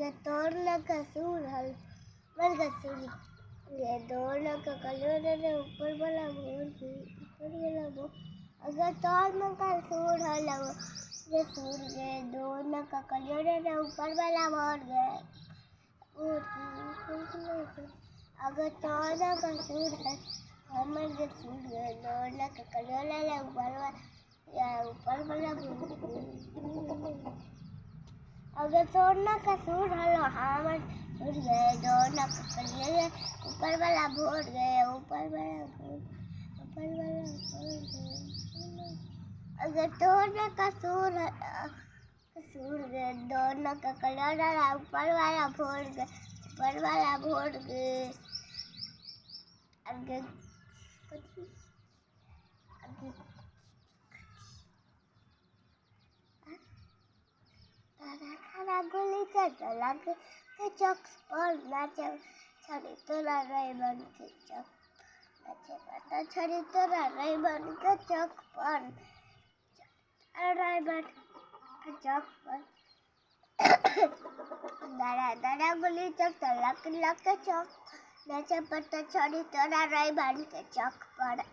ये तोड़ने का सूर हल मर का सूर ये तोड़ने का कलर है ऊपर वाला मोर ऊपर वाला वो अगर तोड़ने का सूर हल ये सूर ये तोड़ने का कलर है ऊपर वाला मोर गए अगर तोड़ने का सूर है हमर के सूर ये तोड़ने का कलर है ऊपर वाला मोर अगर तोड़ना का सूर हलो हमर सूर गए तोड़ना का कलिए ऊपर वाला भोर गए ऊपर वाला भोर गए अगर तोड़ना का सूर गए तोड़ना का कलर ऊपर वाला भोर गए अगर तारा गोली चला के चौक पर नाचे छड़ी तोरा रही बन के चौक नाचे पता छड़ी तोरा रही बन के चौक पर रही बन के चौक पर दादा गोली चला के चौक नाचे पता छड़ी तोरा रही बन के चौक पर